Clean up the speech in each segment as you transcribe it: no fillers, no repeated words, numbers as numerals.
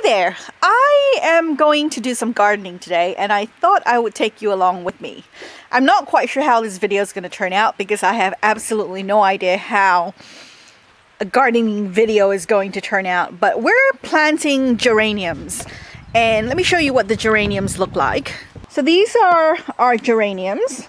Hi there! I am going to do some gardening today and I thought I would take you along with me. I'm not quite sure how this video is going to turn out because I have absolutely no idea how a gardening video is going to turn out, but we're planting geraniums and let me show you what the geraniums look like. So these are our geraniums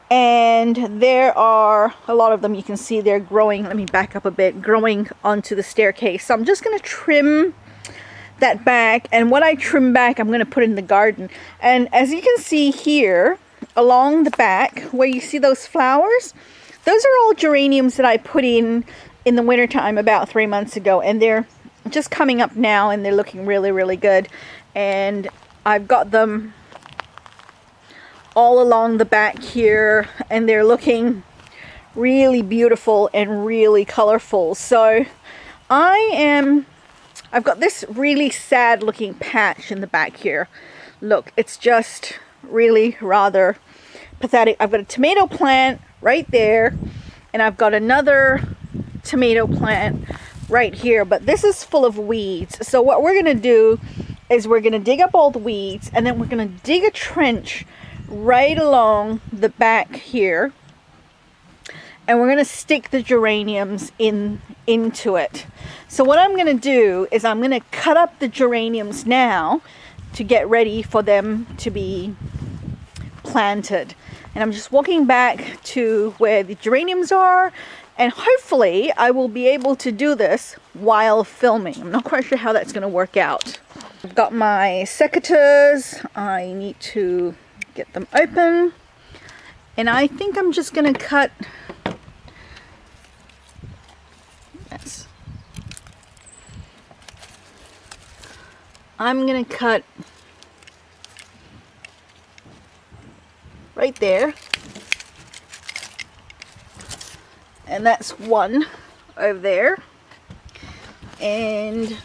and there are a lot of them. You can see they're growing, let me back up a bit, growing onto the staircase. So I'm just going to trim that back, and what I trim back I'm going to put in the garden. And as you can see here along the back where you see those flowers, those are all geraniums that I put in the wintertime about 3 months ago, and they're just coming up now and they're looking really good. And I've got them all along the back here and they're looking really beautiful and really colorful. So I've got this really sad looking patch in the back here. Look, it's just really rather pathetic. I've got a tomato plant right there and I've got another tomato plant right here, but this is full of weeds. So what we're gonna do is we're gonna dig up all the weeds and then we're gonna dig a trench right along the back here and we're gonna stick the geraniums into it. So what I'm gonna do is I'm gonna cut up the geraniums now to get ready for them to be planted. And I'm just walking back to where the geraniums are, and hopefully I will be able to do this while filming. I'm not quite sure how that's gonna work out. I've got my secateurs. I need to get them open. And I think I'm just gonna cut I'm gonna cut right there, and that's one over there, and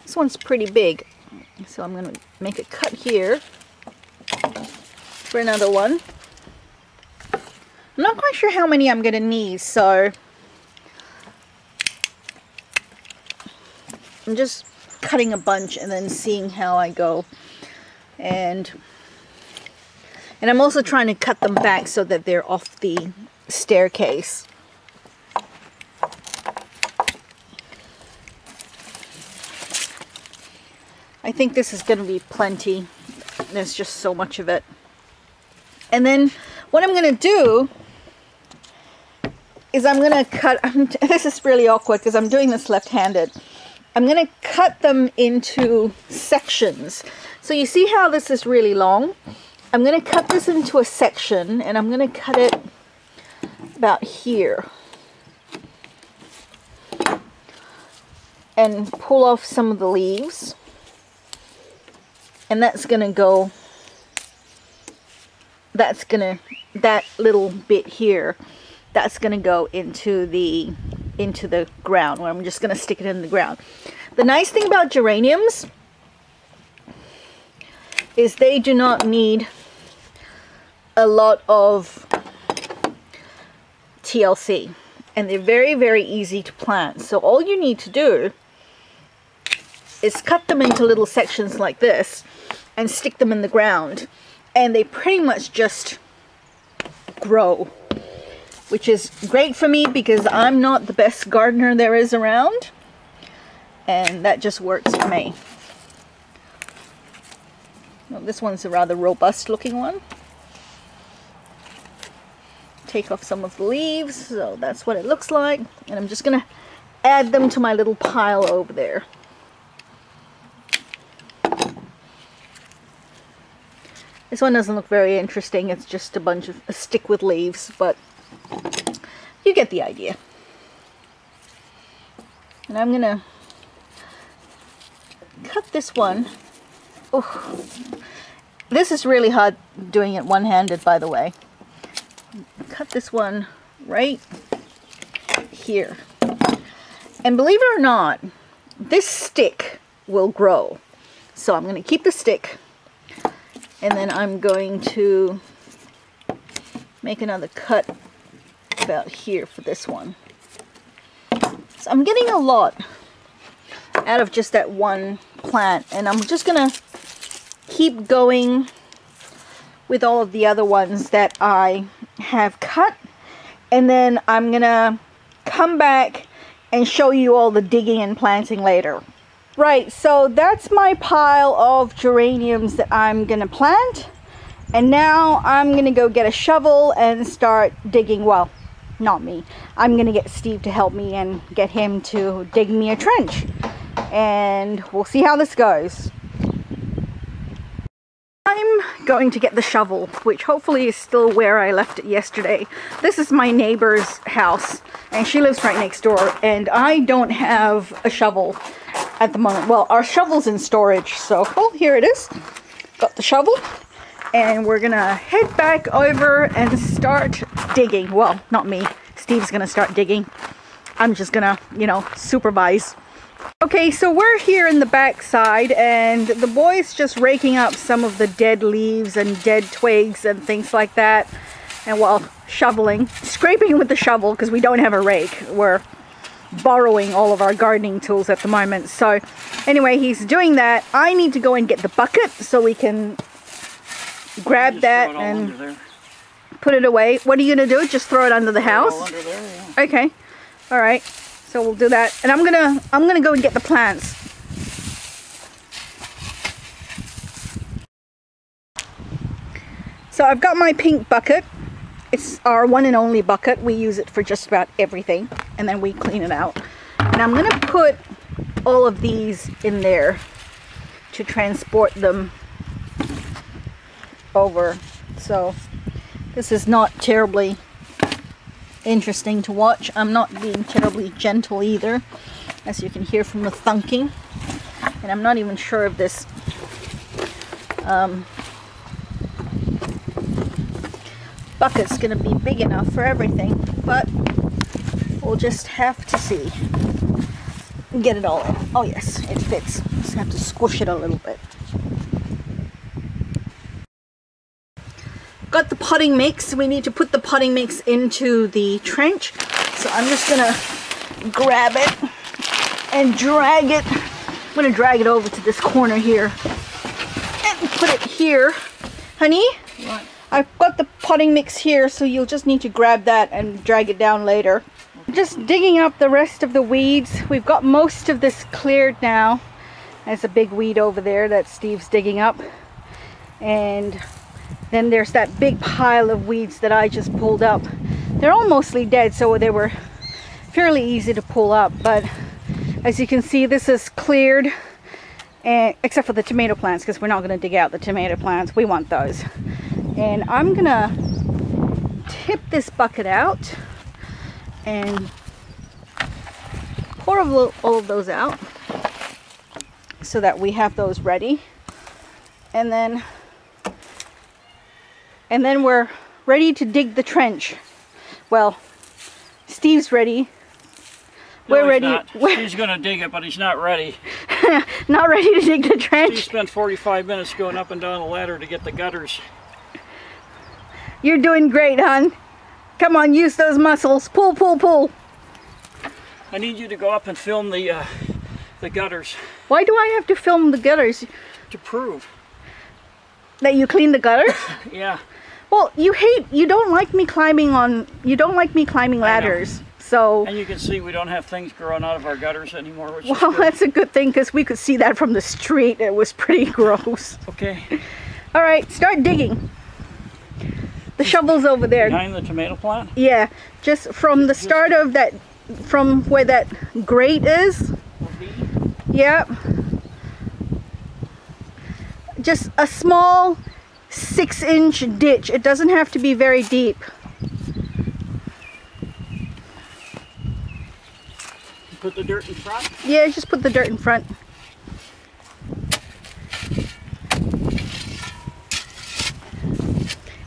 this one's pretty big, so I'm gonna make a cut here for another one. I'm not quite sure how many I'm gonna need, so I'm just cutting a bunch and then seeing how I go. And I'm also trying to cut them back so that they're off the staircase. I think this is going to be plenty. There's just so much of it. And then what I'm going to do is I'm going to cut, this is really awkward because I'm doing this left-handed. I'm going to cut them into sections. So you see how this is really long? I'm going to cut this into a section and I'm going to cut it about here. And pull off some of the leaves. And that's going to go, that little bit here, that's going to go into the ground, where I'm just going to stick it in the ground. The nice thing about geraniums is they do not need a lot of TLC, and they're very easy to plant. So all you need to do is cut them into little sections like this and stick them in the ground, and they pretty much just grow, which is great for me because I'm not the best gardener there is around, and that just works for me. Well, this one's a rather robust looking one. Take off some of the leaves, so that's what it looks like, and I'm just gonna add them to my little pile over there. This one doesn't look very interesting. It's just a stick with leaves, but you get the idea. And I'm gonna cut this one. Oh, this is really hard doing it one-handed, by the way. Cut this one right here. And believe it or not, this stick will grow. So I'm gonna keep the stick, and then I'm going to make another cut about here for this one. So I'm getting a lot out of just that one plant. And I'm just gonna keep going with all of the other ones that I have cut, and then I'm gonna come back and show you all the digging and planting later. Right, so that's my pile of geraniums that I'm gonna plant, and now I'm gonna go get a shovel and start digging. Well, not me, I'm gonna get Steve to help me and get him to dig me a trench, and we'll see how this goes. I'm going to get the shovel, which hopefully is still where I left it yesterday. This is my neighbor's house, and she lives right next door, and I don't have a shovel at the moment. Well, our shovel's in storage, so, well, here it is. Got the shovel, and we're gonna head back over and start digging. Well, not me. Steve's gonna start digging. I'm just gonna, you know, supervise. Okay, so we're here in the back side, and the boy's just raking up some of the dead leaves and dead twigs and things like that. And well, shoveling, scraping with the shovel because we don't have a rake. We're borrowing all of our gardening tools at the moment. So anyway, he's doing that. I need to go and get the bucket so we can grab that and put it away. What are you gonna do? Just throw it under the house? All under there, yeah. Okay, all right. So we'll do that, and I'm gonna go and get the plants. So I've got my pink bucket. It's our one and only bucket. We use it for just about everything, and then we clean it out. And I'm gonna put all of these in there to transport them over. So this is not terribly interesting to watch. I'm not being terribly gentle either, as you can hear from the thunking. And I'm not even sure if this bucket's gonna be big enough for everything, but we'll just have to see. Get it all in. Oh yes, it fits. Just have to squish it a little bit. Got the potting mix. We need to put the potting mix into the trench, so I'm just gonna grab it and drag it. I'm gonna drag it over to this corner here and put it here. Honey, what? I've got the potting mix here, so you'll just need to grab that and drag it down later. Just digging up the rest of the weeds. We've got most of this cleared now. There's a big weed over there that Steve's digging up, and then there's that big pile of weeds that I just pulled up. They're all mostly dead, so they were fairly easy to pull up. But as you can see, this is cleared, and except for the tomato plants, because we're not going to dig out the tomato plants. We want those. And I'm going to tip this bucket out and pour all of those out so that we have those ready. And then we're ready to dig the trench. Well, Steve's ready. No, we're ready. He's going to dig it, but he's not ready. Not ready to dig the trench? He spent 45 minutes going up and down the ladder to get the gutters. You're doing great, hon. Come on, use those muscles. Pull, pull, pull. I need you to go up and film the gutters. Why do I have to film the gutters? To prove that you clean the gutters? Yeah. Well, you don't like me climbing ladders. So, and you can see we don't have things growing out of our gutters anymore, which is well, good. That's a good thing, because we could see that from the street. It was pretty gross. Okay. All right, start digging. The shovel's over there. Behind the tomato plant? Yeah, just from the start of that, from where that grate is. Yeah. Just a small 6-inch ditch. It doesn't have to be very deep. Put the dirt in front? Yeah, just put the dirt in front.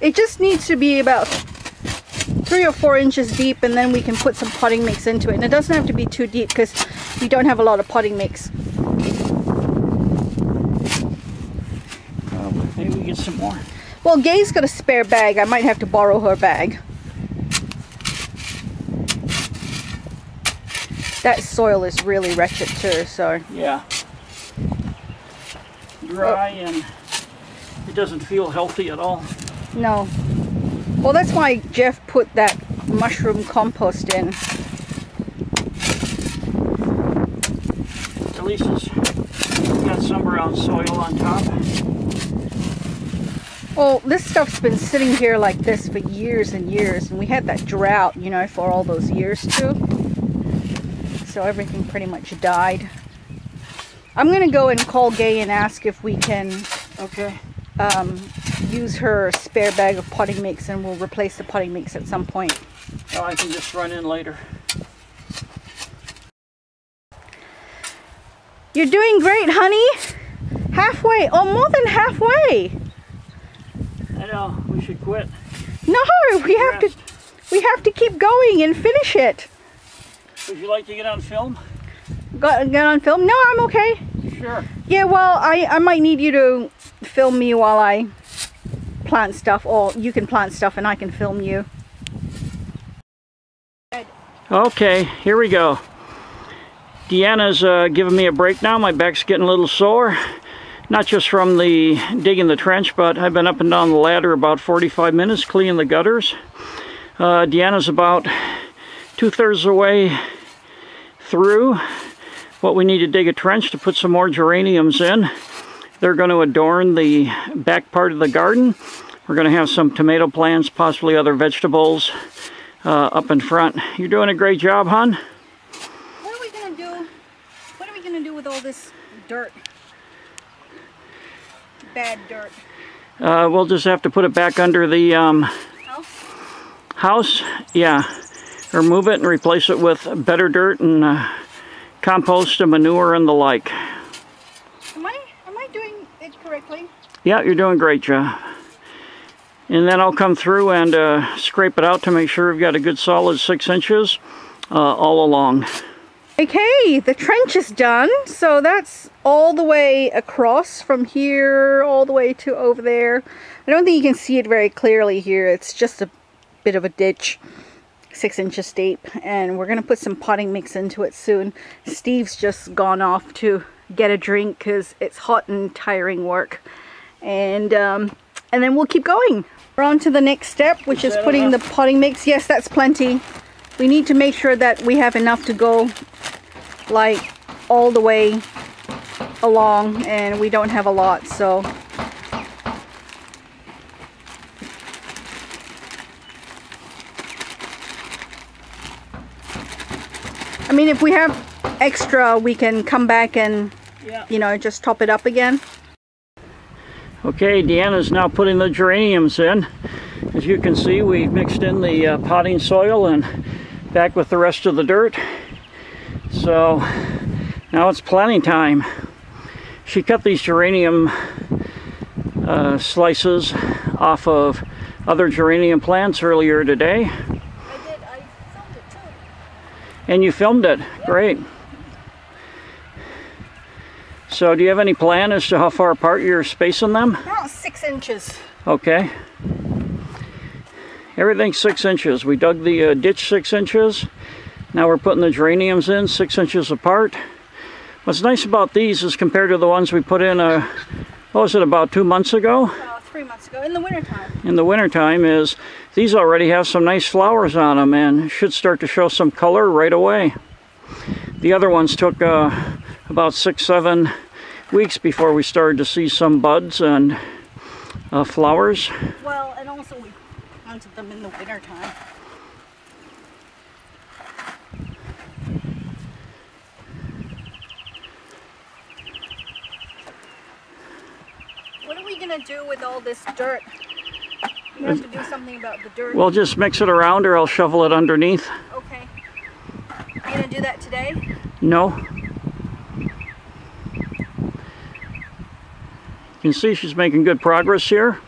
It just needs to be about 3 or 4 inches deep, and then we can put some potting mix into it. And it doesn't have to be too deep because we don't have a lot of potting mix. Maybe we get some more. Well, Gay's got a spare bag. I might have to borrow her bag. that soil is really wretched too, so. Yeah. Dry and it doesn't feel healthy at all. No. Well, that's why Jeff put that mushroom compost in. At least it's got some brown soil on top. Well, this stuff's been sitting here like this for years and years, and we had that drought, you know, for all those years too. So everything pretty much died. I'm going to go and call Gay and ask if we can use her spare bag of potting mix, and we'll replace the potting mix at some point. Oh, I can just run in later. You're doing great, honey. Halfway, or more than halfway. I know, we should quit. No, we have to keep going and finish it. Would you like to get on film? Get on film? No, I'm okay. Sure. Yeah, well, I might need you to film me while I plant stuff, or you can plant stuff and I can film you. Okay, here we go. Deanna's giving me a break now. My back's getting a little sore. Not just from the digging the trench, but I've been up and down the ladder about 45 minutes cleaning the gutters. Deanna's about 2/3 of the way through what we need to dig a trench to put some more geraniums in. They're going to adorn the back part of the garden. We're going to have some tomato plants, possibly other vegetables up in front. You're doing a great job, hon. What are we going to do? What are we going to do with all this dirt? Bad dirt. We'll just have to put it back under the house. Yeah. Or move it and replace it with better dirt and compost and manure and the like. Am I doing it correctly? Yeah, you're doing great, Joe. And then I'll come through and scrape it out to make sure we've got a good solid 6 inches all along. Okay, the trench is done. So that's all the way across from here all the way to over there. I don't think you can see it very clearly here. It's just a bit of a ditch. 6 inches deep, and we're gonna put some potting mix into it soon. Steve's just gone off to get a drink because it's hot and tiring work, and then we'll keep going. We're on to the next step, which is putting the potting mix. Yes, that's plenty. We need to make sure that we have enough to go like all the way along, and we don't have a lot, so I mean, if we have extra, we can come back and, you know, just top it up again. Okay, Deanna's now putting the geraniums in. As you can see, we mixed in the potting soil and back with the rest of the dirt. So now it's planting time. She cut these geranium slices off of other geranium plants earlier today. And you filmed it. Yep. Great. So do you have any plan as to how far apart you're spacing them? About 6 inches. Okay. Everything's 6 inches. We dug the ditch 6 inches. Now we're putting the geraniums in 6 inches apart. What's nice about these is compared to the ones we put in, what was it, about 2 months ago? 3 months ago, in the wintertime. In the wintertime is these already have some nice flowers on them and should start to show some color right away. The other ones took about 6-7 weeks before we started to see some buds and flowers. Well, and also we planted them in the wintertime. What are we going to do with all this dirt? We have to do something about the dirt. We'll just mix it around, or I'll shovel it underneath. Okay. Are you going to do that today? No. You can see she's making good progress here.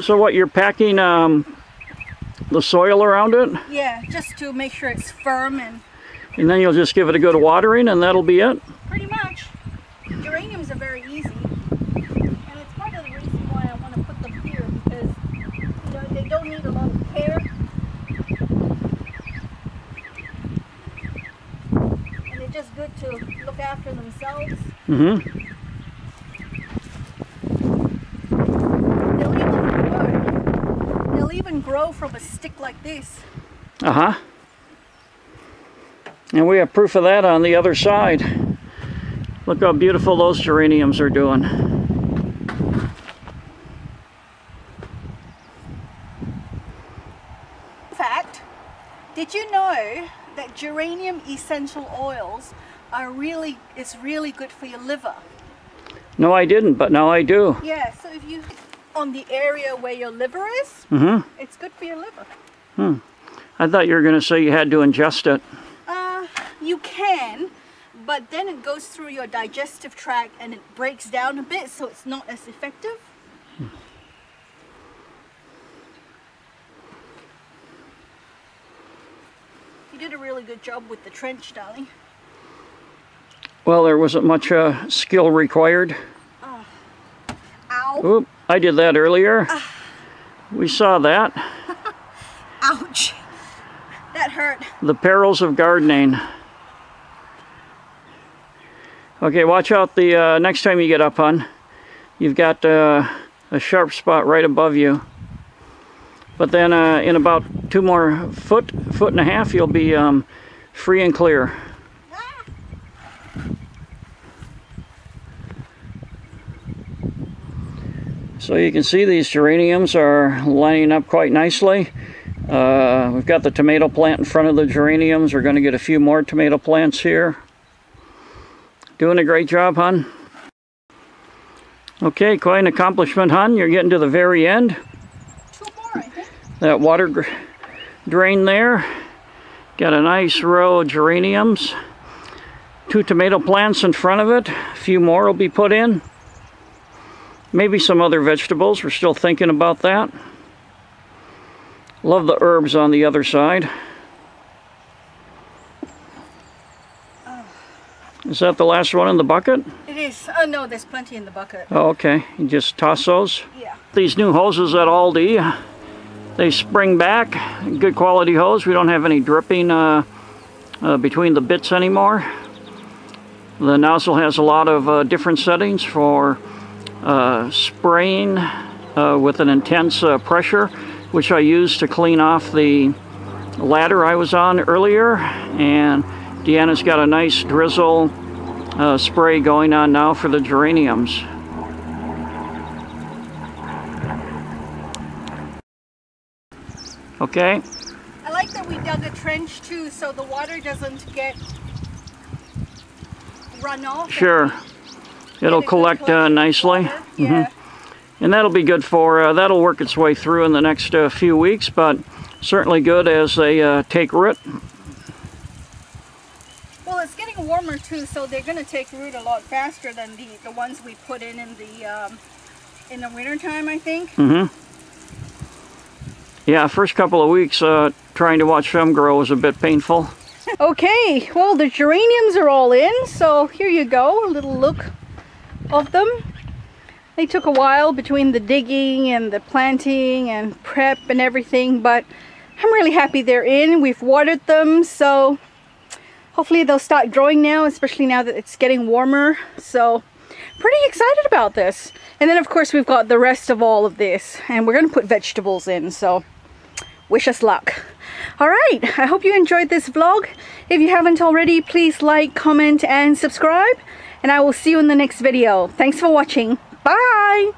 So what, you're packing the soil around it? Yeah, just to make sure it's firm. And then you'll just give it a good watering and that'll be it? Pretty much. Geraniums are very easy. And it's part of the reason why I want to put them here, because you know, they don't need a lot of care. just good to look after themselves. Mm-hmm. They'll even grow from a stick like this. Uh-huh. And we have proof of that on the other side. Look how beautiful those geraniums are doing. In fact, did you know that geranium essential oils are really good for your liver? No, I didn't, but now I do. Yeah, so if you on the area where your liver is, it's good for your liver. I thought you were going to say you had to ingest it. You can, but then it goes through your digestive tract and it breaks down a bit, so it's not as effective. You did a really good job with the trench, darling. Well, there wasn't much skill required. Ow. Oop, I did that earlier. We saw that. Ouch. That hurt. The perils of gardening. Okay, watch out the next time you get up, hon. You've got a sharp spot right above you. But then in about 2 more foot and a half, you'll be free and clear. So you can see these geraniums are lining up quite nicely. We've got the tomato plant in front of the geraniums. We're going to get a few more tomato plants here. Doing a great job, hon. Okay, quite an accomplishment, hon. You're getting to the very end. 2 more, I think. That water drain there. Got a nice row of geraniums. 2 tomato plants in front of it. A few more will be put in. Maybe some other vegetables. We're still thinking about that. Love the herbs on the other side. Is that the last one in the bucket? It is. Oh no, there's plenty in the bucket. Oh, okay. You just toss those? Yeah. These new hoses at Aldi, they spring back. Good quality hose. We don't have any dripping between the bits anymore. The nozzle has a lot of different settings for spraying with an intense pressure, which I used to clean off the ladder I was on earlier. And Deanna's got a nice drizzle spray going on now for the geraniums. Okay. I like that we dug a trench too, so the water doesn't get run off. Sure. It'll collect nicely. Yeah. And that'll be good for, that'll work its way through in the next few weeks, but certainly good as they take root. Well, it's getting warmer too, so they're going to take root a lot faster than the ones we put in the winter time, I think. Yeah, first couple of weeks trying to watch them grow was a bit painful. Okay, well the geraniums are all in, so here you go, a little look of them. They took a while between the digging and the planting and prep and everything, but I'm really happy they're in. We've watered them, so hopefully they'll start growing now, especially now that it's getting warmer. So pretty excited about this. And then of course we've got the rest of all of this, and we're going to put vegetables in, so wish us luck. Alright, I hope you enjoyed this vlog. If you haven't already, please like, comment and subscribe, and I will see you in the next video. Thanks for watching. Bye!